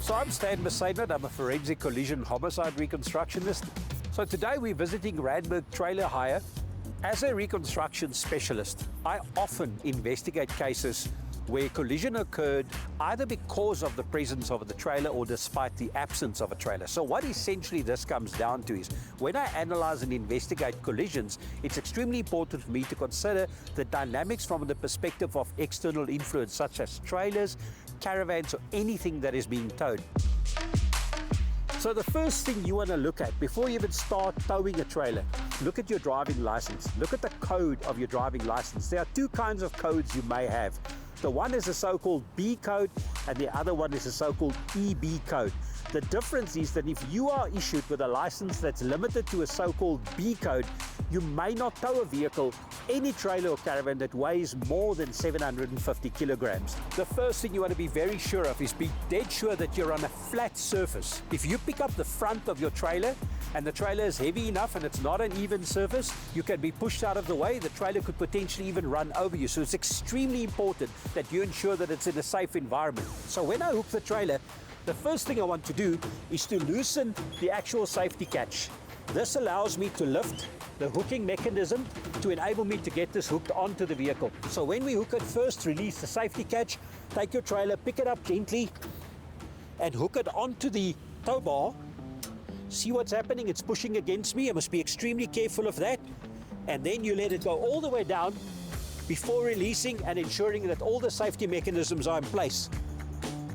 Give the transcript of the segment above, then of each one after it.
So I'm Stan Mercedes, I'm a forensic collision homicide reconstructionist. So today we're visiting Randburg Trailer Hire. As a reconstruction specialist, I often investigate cases where collision occurred either because of the presence of the trailer or despite the absence of a trailer. So what essentially this comes down to is, when I analyze and investigate collisions, it's extremely important for me to consider the dynamics from the perspective of external influence, such as trailers, caravans, or anything that is being towed. So the first thing you want to look at before you even start towing a trailer, look at your driving license. Look at the code of your driving license. There are two kinds of codes you may have. The one is a so-called B code and the other one is a so-called EB code. The difference is that if you are issued with a license that's limited to a so-called B code, you may not tow a vehicle, any trailer or caravan that weighs more than 750 kilograms. The first thing you want to be very sure of is be dead sure that you're on a flat surface. If you pick up the front of your trailer and the trailer is heavy enough and it's not an even surface, you can be pushed out of the way. The trailer could potentially even run over you. So it's extremely important that you ensure that it's in a safe environment. So when I hook the trailer, the first thing I want to do is to loosen the actual safety catch. This allows me to lift the hooking mechanism to enable me to get this hooked onto the vehicle. So when we hook it, first release the safety catch, take your trailer, pick it up gently and hook it onto the tow bar. See what's happening? It's pushing against me. I must be extremely careful of that. And then you let it go all the way down before releasing and ensuring that all the safety mechanisms are in place.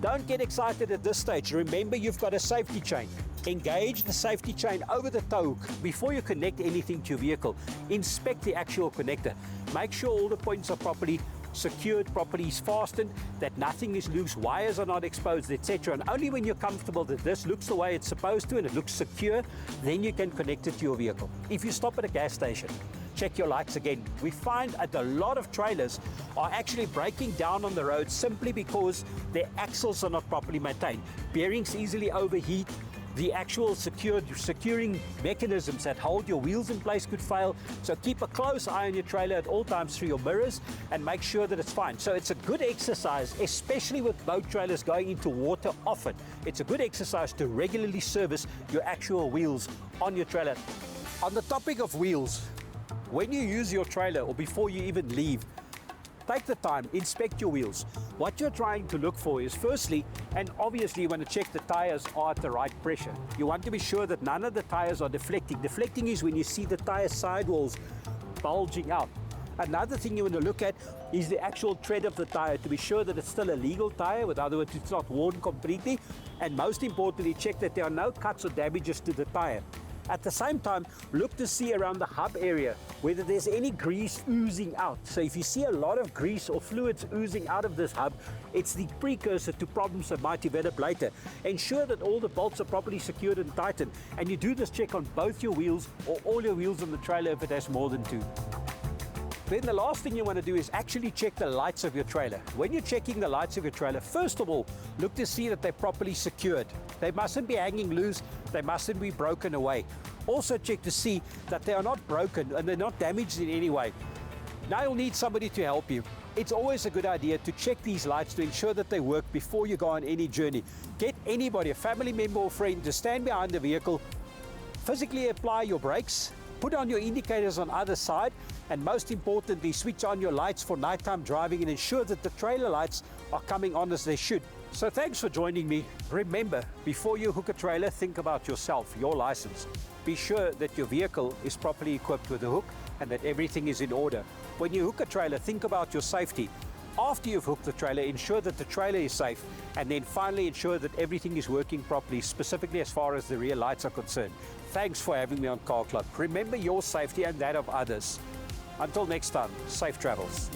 Don't get excited at this stage. Remember, you've got a safety chain. Engage the safety chain over the tow hook. Before you connect anything to your vehicle, inspect the actual connector. Make sure all the points are properly secured, properly fastened, that nothing is loose, wires are not exposed, etc. And only when you're comfortable that this looks the way it's supposed to and it looks secure, then you can connect it to your vehicle. If you stop at a gas station, check your lights again. We find that a lot of trailers are actually breaking down on the road simply because their axles are not properly maintained. Bearings easily overheat. The actual securing mechanisms that hold your wheels in place could fail. So keep a close eye on your trailer at all times through your mirrors and make sure that it's fine. So it's a good exercise, especially with boat trailers going into water often. It's a good exercise to regularly service your actual wheels on your trailer. On the topic of wheels, when you use your trailer or before you even leave, take the time, inspect your wheels. What you're trying to look for is, firstly, and obviously you want to check the tires are at the right pressure. You want to be sure that none of the tires are deflecting. Deflecting is when you see the tire sidewalls bulging out. Another thing you want to look at is the actual tread of the tire to be sure that it's still a legal tire, in other words, it's not worn completely. And most importantly, check that there are no cuts or damages to the tire. At the same time, look to see around the hub area whether there's any grease oozing out. So if you see a lot of grease or fluids oozing out of this hub, it's the precursor to problems that might develop later. Ensure that all the bolts are properly secured and tightened, and you do this check on both your wheels or all your wheels on the trailer if it has more than two. Then the last thing you want to do is actually check the lights of your trailer. When you're checking the lights of your trailer, first of all, look to see that they're properly secured. They mustn't be hanging loose, they mustn't be broken away. Also check to see that they are not broken and they're not damaged in any way. Now you'll need somebody to help you. It's always a good idea to check these lights to ensure that they work before you go on any journey. Get anybody, a family member or friend, to stand behind the vehicle, physically apply your brakes, put on your indicators on either side, and most importantly, switch on your lights for nighttime driving and ensure that the trailer lights are coming on as they should. So thanks for joining me. Remember, before you hook a trailer, think about yourself, your license. Be sure that your vehicle is properly equipped with a hook and that everything is in order. When you hook a trailer, think about your safety. After you've hooked the trailer, ensure that the trailer is safe, and then finally ensure that everything is working properly, specifically as far as the rear lights are concerned. Thanks for having me on Car Club. Remember your safety and that of others. Until next time, safe travels.